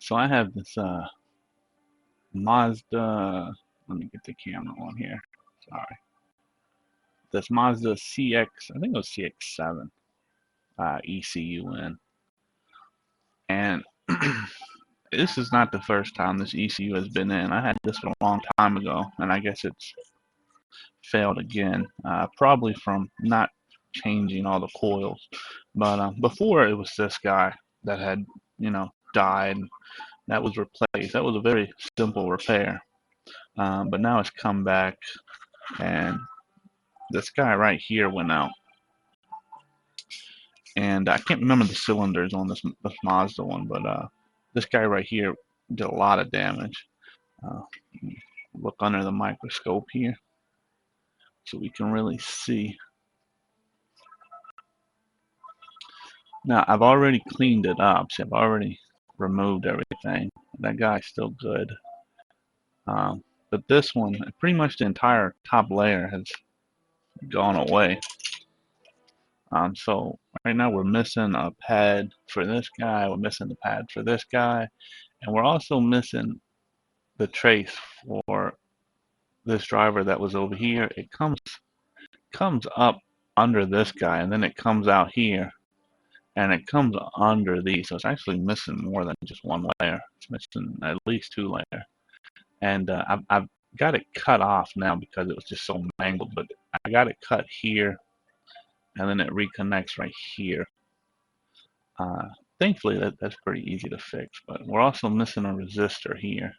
So I have this Mazda. Let me get the camera on here. Sorry. This Mazda CX. I think it was CX7 ECU in, and this is not the first time this ECU has been in. I had this one a long time ago, and I guess it's failed again. Probably from not changing all the coils. But before it was this guy that had, died. That was replaced. That was a very simple repair. But now it's come back, and this guy right here went out. And I can't remember the cylinders on this Mazda one, but this guy right here did a lot of damage. Look under the microscope here so we can really see. Now, I've already cleaned it up, so I've already removed everything. That guy's still good. But this one, pretty much the entire top layer has gone away. So right now we're missing a pad for this guy, we're missing the pad for this guy, and we're also missing the trace for this driver that was over here. It comes up under this guy, and then it comes out here, and it comes under these. So it's actually missing more than just one layer. It's missing at least two layers. And I've got it cut off now because it was just so mangled, but I got it cut here, and then it reconnects right here. Thankfully, that's pretty easy to fix, but we're also missing a resistor here.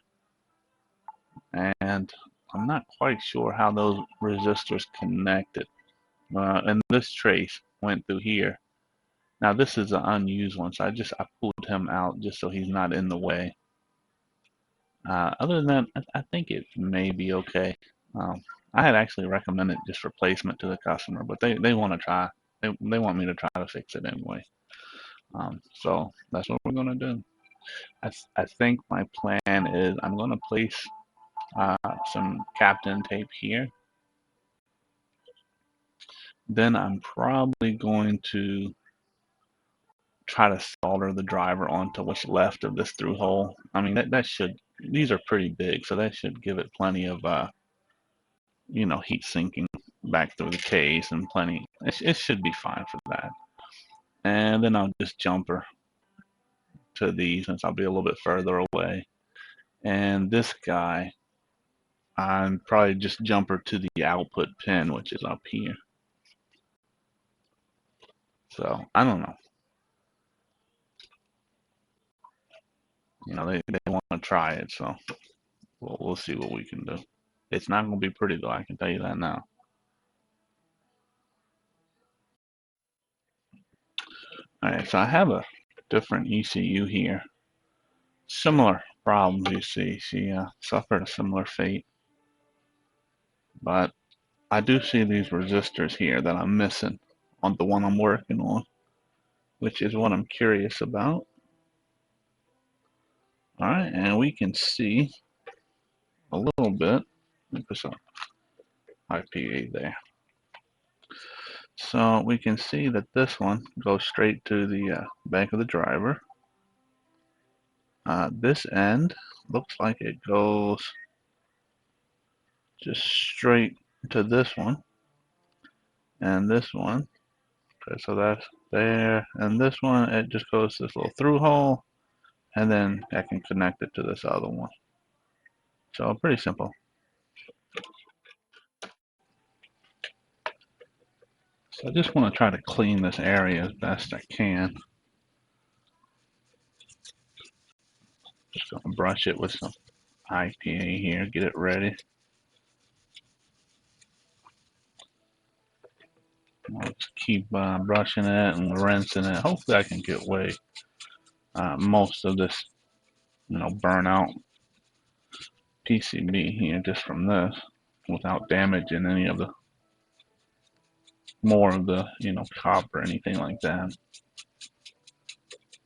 And I'm not quite sure how those resistors connected. And this trace went through here. Now this is an unused one, so I pulled him out just so he's not in the way. Other than that, I think it may be okay. I had actually recommended just replacement to the customer, but they want to try. They want me to try to fix it anyway. So that's what we're gonna do. I think my plan is I'm gonna place some Captain tape here. Then I'm probably going to try to solder the driver onto what's left of this through hole. I mean, these are pretty big, so that should give it plenty of, heat sinking back through the case and plenty. It should be fine for that. And then I'll just jumper to these since I'll be a little bit further away. And this guy, I'm probably just jumper to the output pin, which is up here. So I don't know. They want to try it, so we'll see what we can do. It's not going to be pretty though, I can tell you that now. Alright, so I have a different ECU here. Similar problems, you see. She suffered a similar fate. But I do see these resistors here that I'm missing on the one I'm working on, which is what I'm curious about. Alright, and we can see a little bit. Let me put some IPA there. So we can see that this one goes straight to the back of the driver. This end looks like it goes just straight to this one. And this one. Okay, so that's there. And this one, it just goes to this little through hole. And then I can connect it to this other one. So pretty simple. So I just want to try to clean this area as best I can. Just going to brush it with some IPA here, get it ready. I'll just keep brushing it and rinsing it. Hopefully I can get away most of this, burnout PCB here just from this without damaging any of the more of the, copper or anything like that.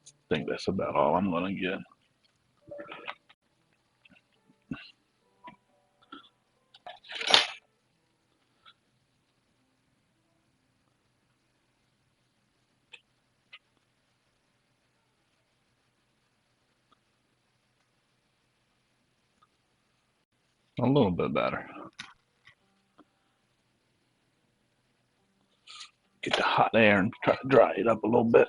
I think that's about all I'm going to get. A little bit better. Get the hot air and try to dry it up a little bit.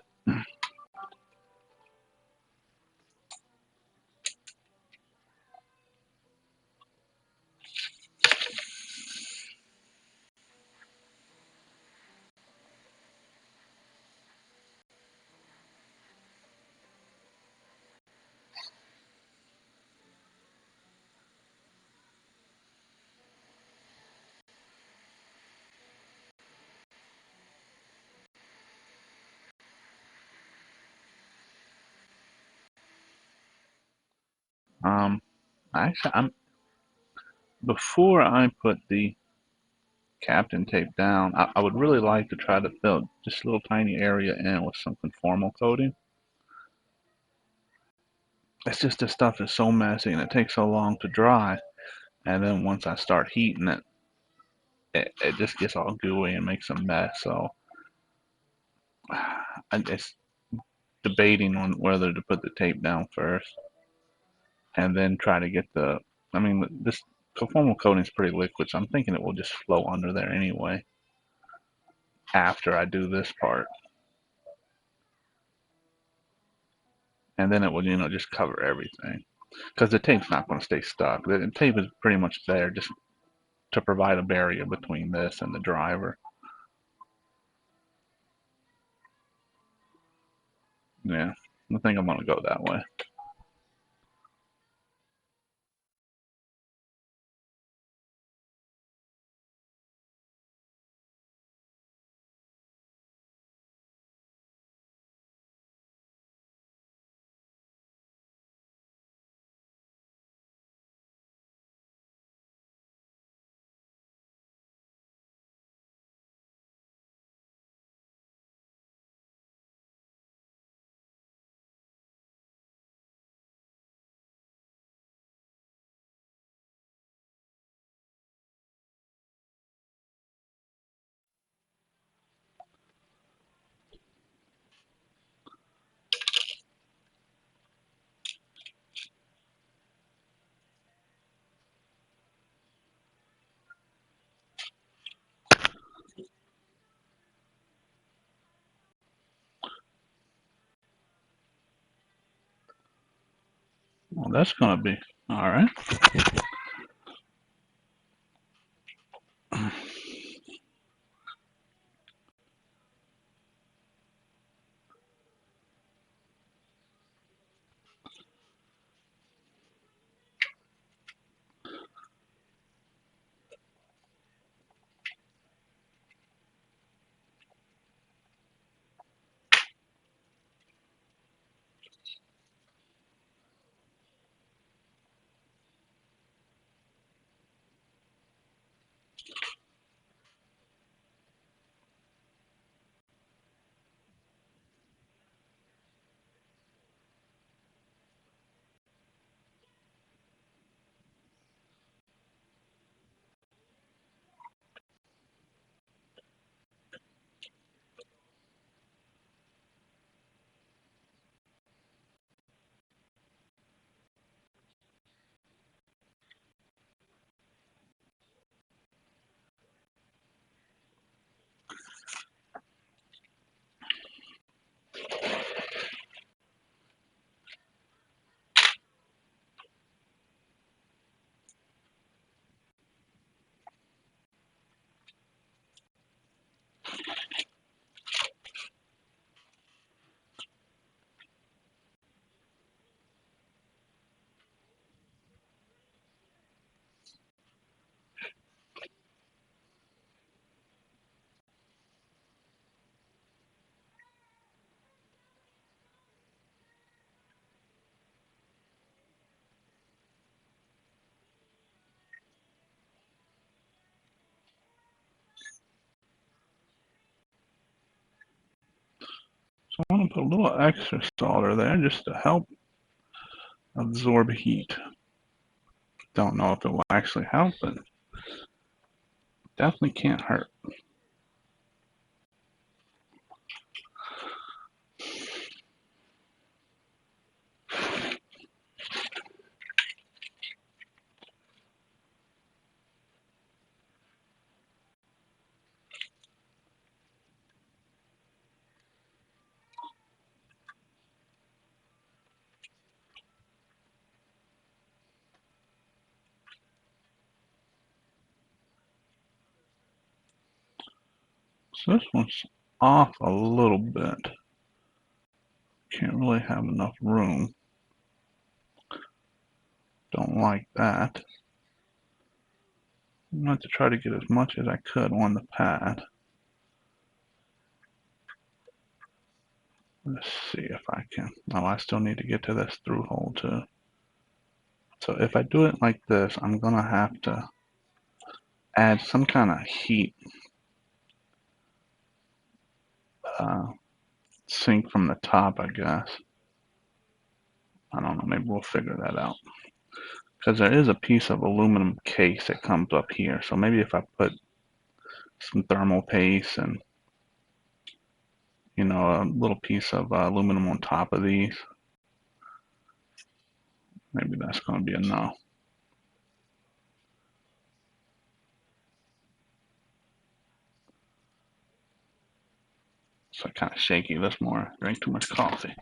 Actually, before I put the Captain tape down, I would really like to try to fill just a little tiny area in with some conformal coating. It's just this stuff is so messy and it takes so long to dry, and then once I start heating it, it just gets all gooey and makes a mess. So I'm just debating on whether to put the tape down first and then try to get this conformal coating is pretty liquid, so I'm thinking it will just flow under there anyway after I do this part. And then it will, just cover everything. Because the tape's not going to stay stuck. The tape is pretty much there just to provide a barrier between this and the driver. Yeah, I think I'm going to go that way. Well, that's going to be all right. So I want to put a little extra solder there just to help absorb heat. Don't know if it will actually help, but definitely can't hurt. So this one's off a little bit. Can't really have enough room. Don't like that. I'm going to try to get as much as I could on the pad. Let's see if I can. Oh, I still need to get to this through hole too. So if I do it like this, I'm going to have to add some kind of heat sink from the top, I guess. I don't know, maybe we'll figure that out. Because there is a piece of aluminum case that comes up here. So maybe if I put some thermal paste and, you know, a little piece of aluminum on top of these, maybe that's going to be enough. So kind of shaky this morning. Drank too much coffee.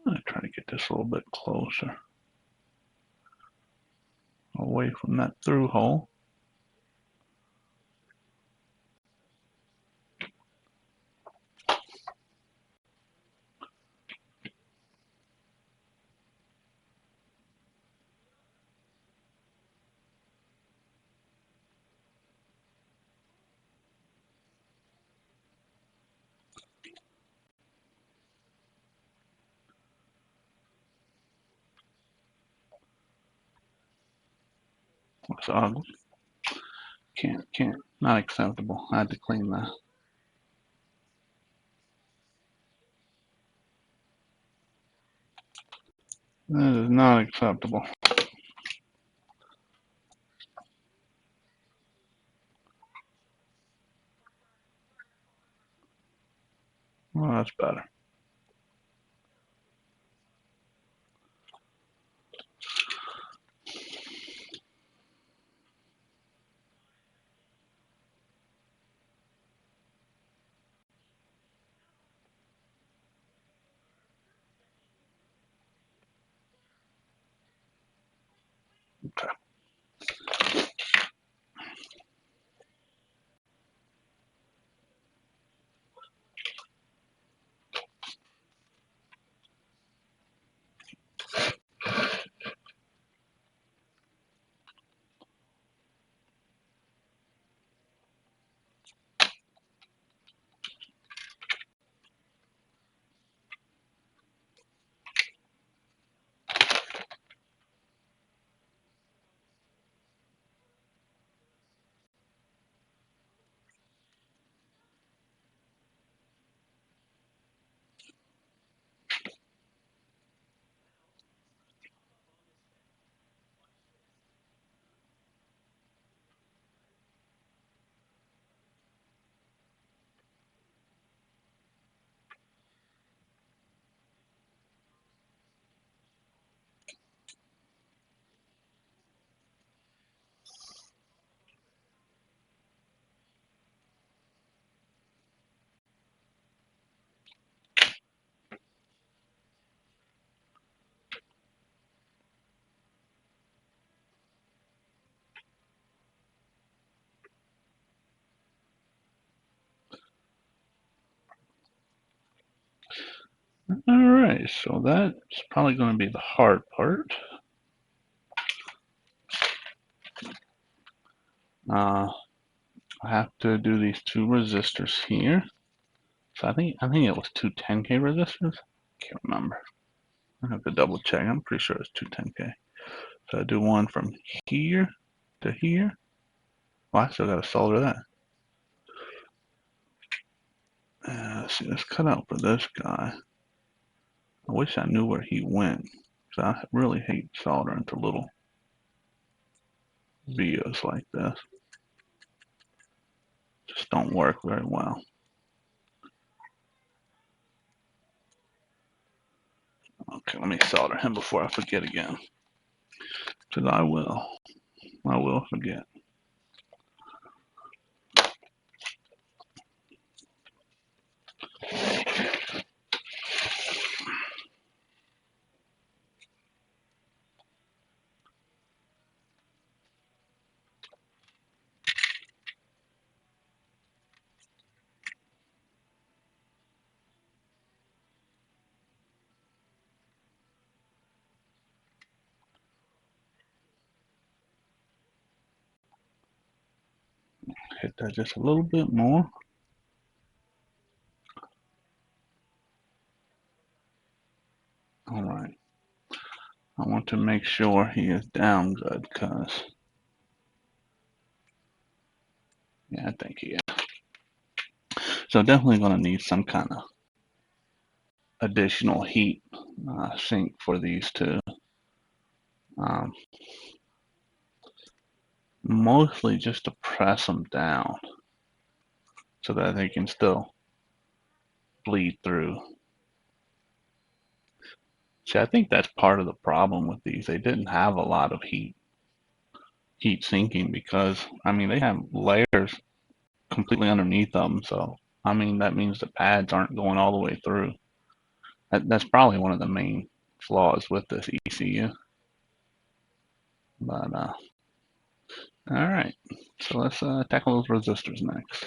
I'm going to try to get this a little bit closer, away from that through hole. Looks ugly. Can't. Not acceptable. I had to clean that. That is not acceptable. Well, that's better. Okay. All right, so that's probably going to be the hard part. I have to do these two resistors here. So I think it was two 10K resistors. Can't remember. I have to double check. I'm pretty sure it's two 10K. So I do one from here to here. Well, I still got to solder that. Let's see. Let's cut out for this guy. I wish I knew where he went. So I really hate soldering to little vias like this. just don't work very well. Okay, let me solder him before I forget again, because I will forget. Hit that just a little bit more. All right. I want to make sure he is down good, because, yeah, I think he is. So definitely going to need some kind of additional heat sink for these two. Um, mostly just to press them down so that they can still bleed through. See, I think that's part of the problem with these. They didn't have a lot of heat sinking, because, I mean, they have layers completely underneath them. So, I mean, that means the pads aren't going all the way through. That's probably one of the main flaws with this ECU. But, all right. So let's tackle those resistors next.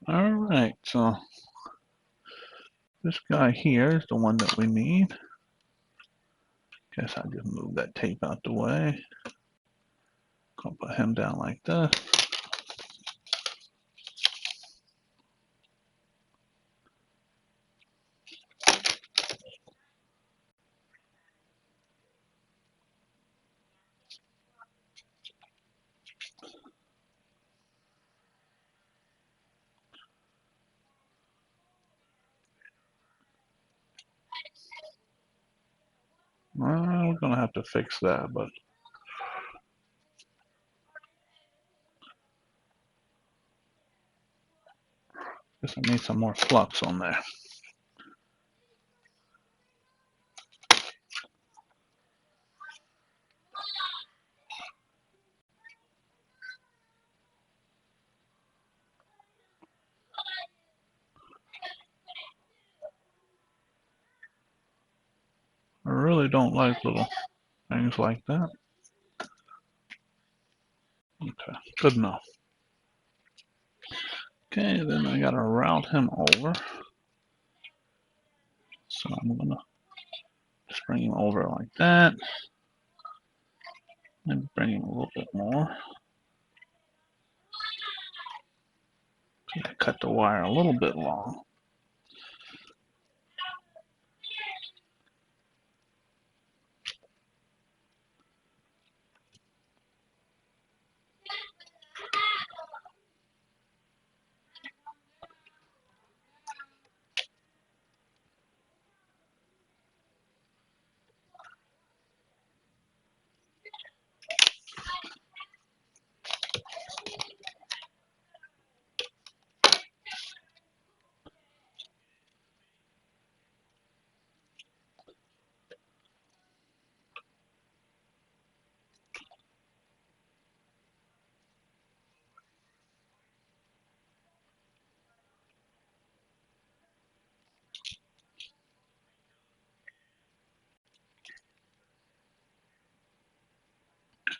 All right. So this guy here is the one that we need. Guess I'll just move that tape out the way. Gonna put him down like this. We're gonna have to fix that, but guess I need some more flux on there. I really don't like little things like that. Okay, good enough. Okay, then I gotta route him over. So I'm gonna just bring him over like that. Maybe bring him a little bit more. Cut the wire a little bit long.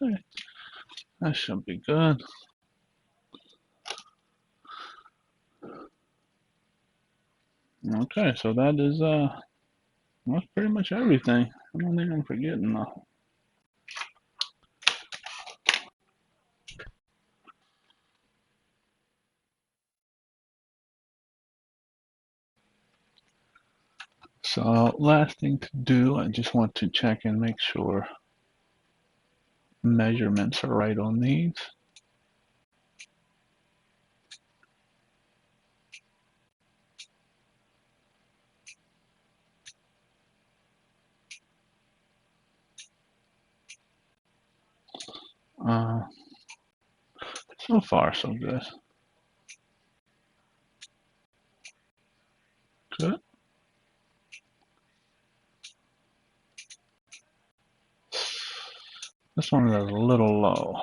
Okay, that should be good. Okay, so that is that's pretty much everything. I don't think I'm forgetting nothing. So last thing to do, I just want to check and make sure measurements are right on these. So far, so good. Good. This one is a little low.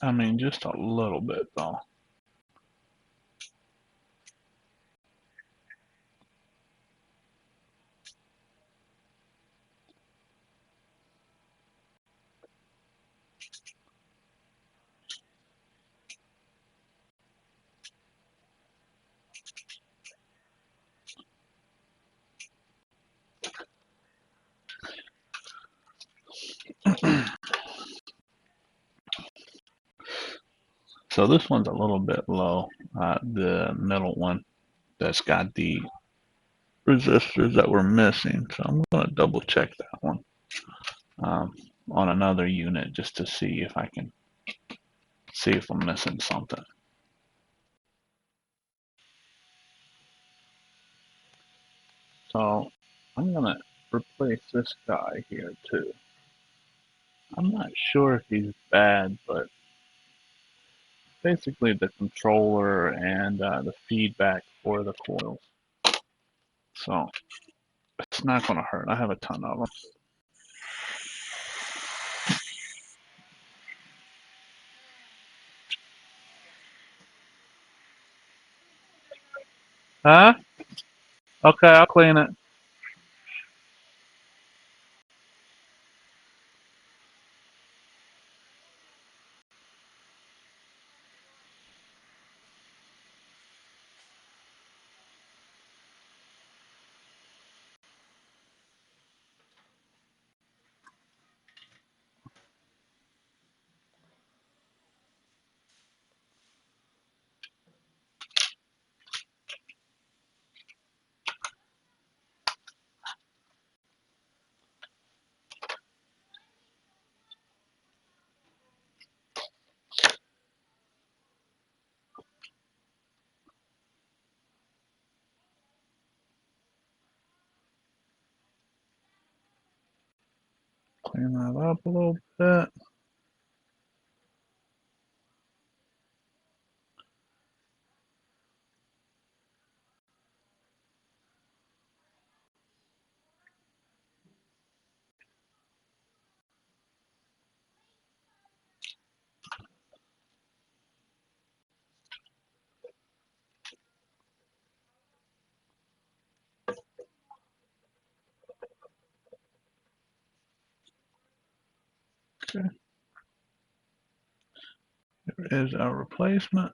I mean, just a little bit though. So this one's a little bit low. The middle one that's got the resistors that we're missing. So I'm going to double check that one on another unit just to see if I can see if I'm missing something. So I'm going to replace this guy here too. I'm not sure if he's bad, but basically the controller and the feedback for the coils. So it's not going to hurt. I have a ton of them. Huh? Okay, I'll clean it. Clean that up a little bit. Okay, there is our replacement.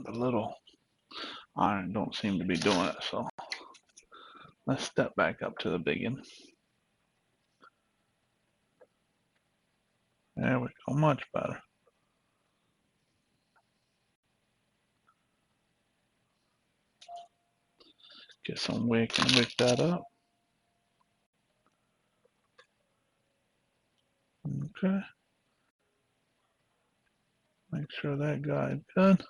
The little iron don't seem to be doing it, so let's step back up to the big one. There we go, much better. Get some wick and wick that up. Okay. Make sure that guy is good.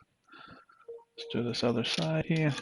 Let's do this other side here.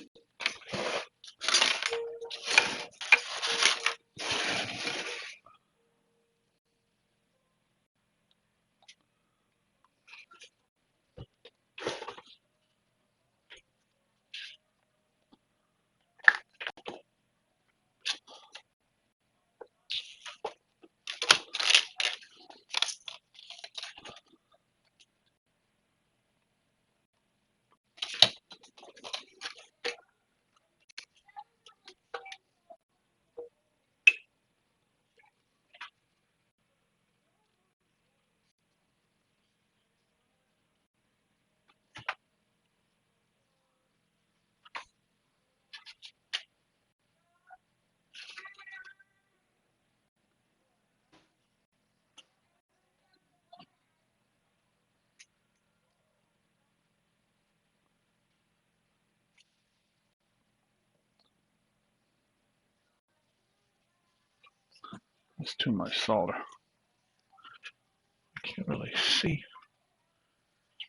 It's too much solder. I can't really see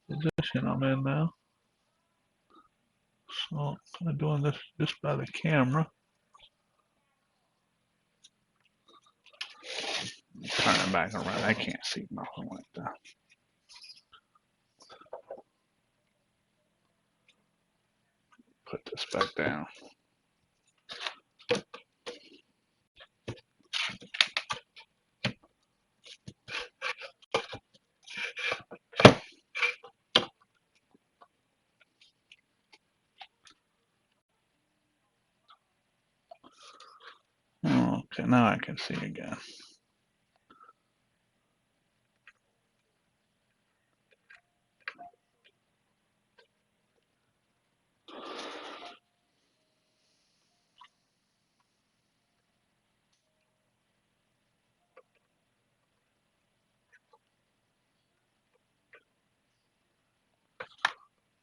the position I'm in now. So I'm doing this just by the camera. Turn it back around. I can't see nothing like that. Put this back down. Okay, now I can see again.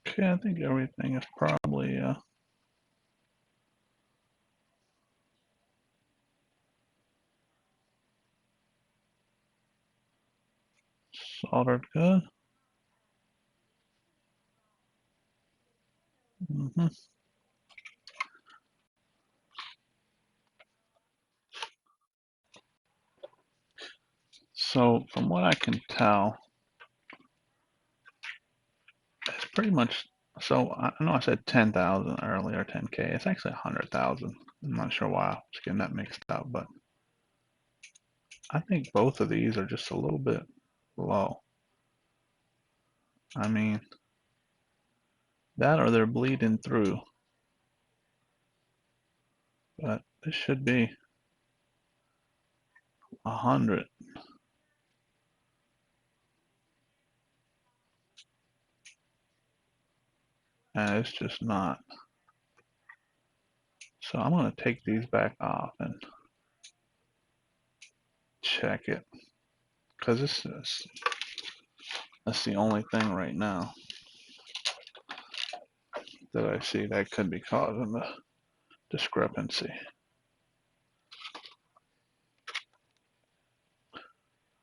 Okay, I think everything is probably soldered good. Mm-hmm. So from what I can tell, it's pretty much, so I know I said 10,000 earlier, 10K. It's actually 100,000. I'm not sure why I was getting that mixed up, but I think both of these are just a little bit low. I mean, that or they're bleeding through. But this should be 100. And it's just not. So I'm going to take these back off and check it. Because that's the only thing right now that I see that could be causing the discrepancy.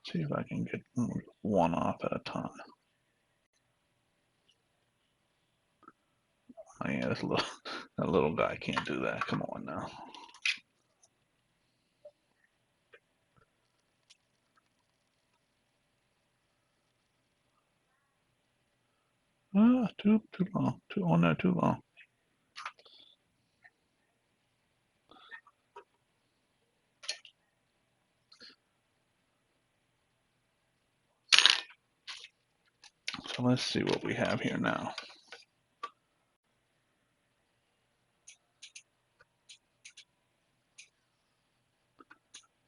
See if I can get one off at a time. Oh yeah, that little guy can't do that. Come on now. Ah, too long. Too on there too long. So let's see what we have here now.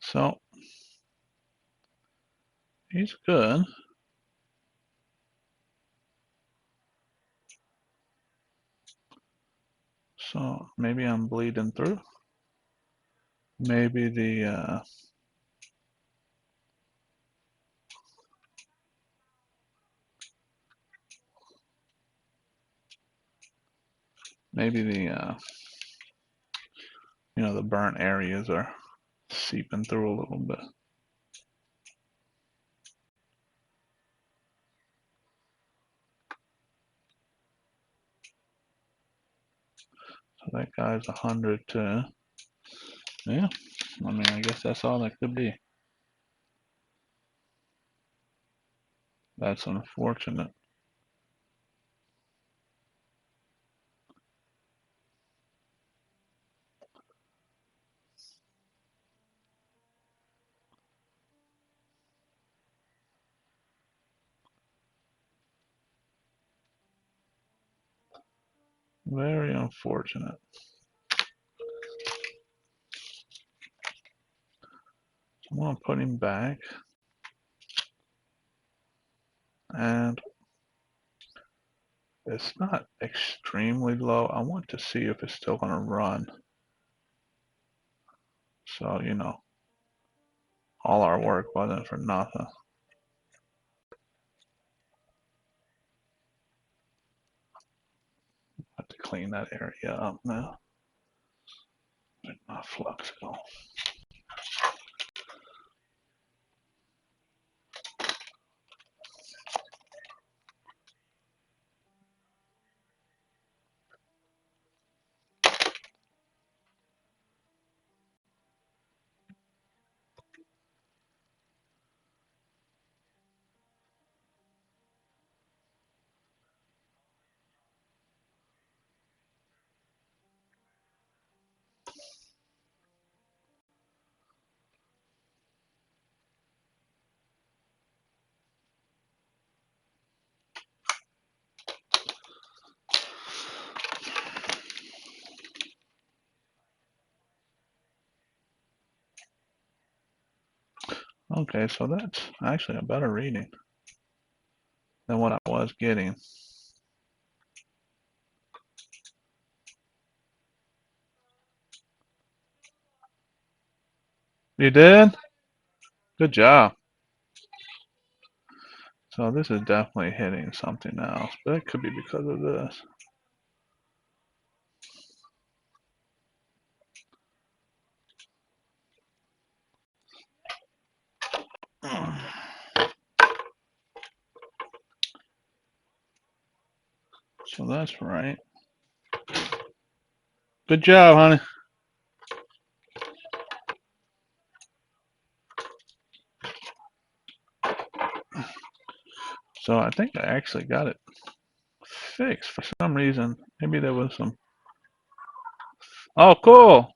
So he's good. So maybe I'm bleeding through. Maybe the the burnt areas are seeping through a little bit. So that guy's 100 too. Yeah, I mean, I guess that's all that could be. That's unfortunate. Very unfortunate. I'm gonna put him back. And It's not extremely low. I want to see if it's still going to run. So, you know, all our work wasn't for nothing. Have to clean that area up now. Where'd my flux go? Okay, so that's actually a better reading than what I was getting. You did? Good job. So this is definitely hitting something else, but it could be because of this. So that's right. Good job, honey. So I think I actually got it fixed for some reason. Maybe there was some. Oh, cool.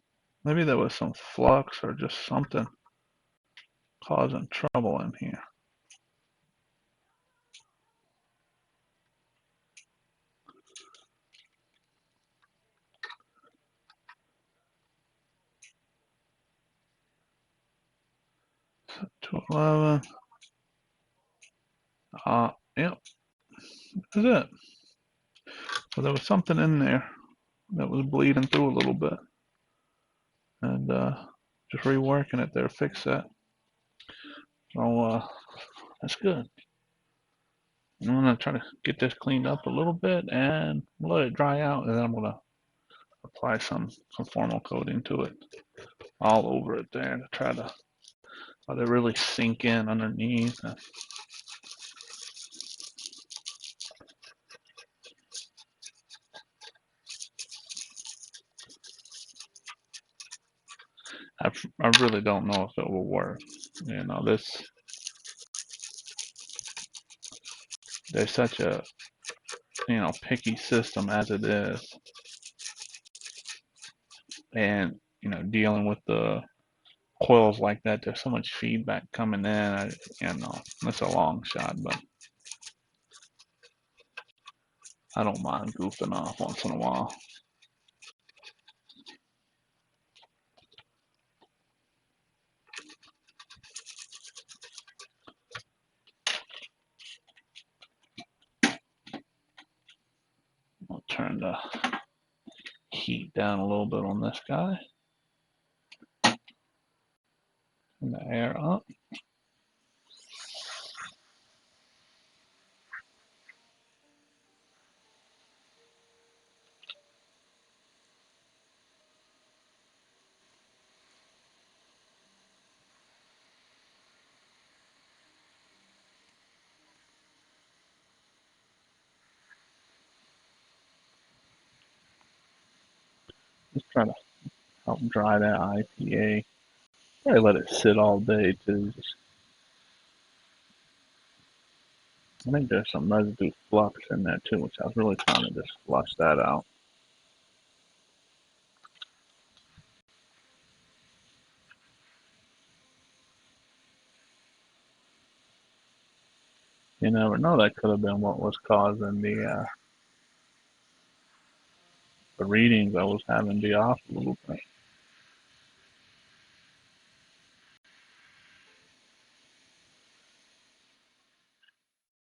Maybe there was some flux or just something causing trouble in here. So 211. Yep, that's it. So there was something in there that was bleeding through a little bit, and just reworking it there, fix that. So that's good. I'm gonna try to get this cleaned up a little bit and let it dry out, and then I'm gonna apply some formal coating to it, all over it there, to try to let it really sink in underneath. I really don't know if it will work. You know, there's such a, you know, picky system as it is, and you know, dealing with the coils like that, there's so much feedback coming in. You know, it's a long shot, but I don't mind goofing off once in a while. I'll turn the heat down a little bit on this guy, and the air up. Just try to help dry that IPA. Probably let it sit all day too. I think there's some residue flux in there too, which I was really trying to just flush that out. You never know, that could have been what was causing the readings I was having be off a little bit.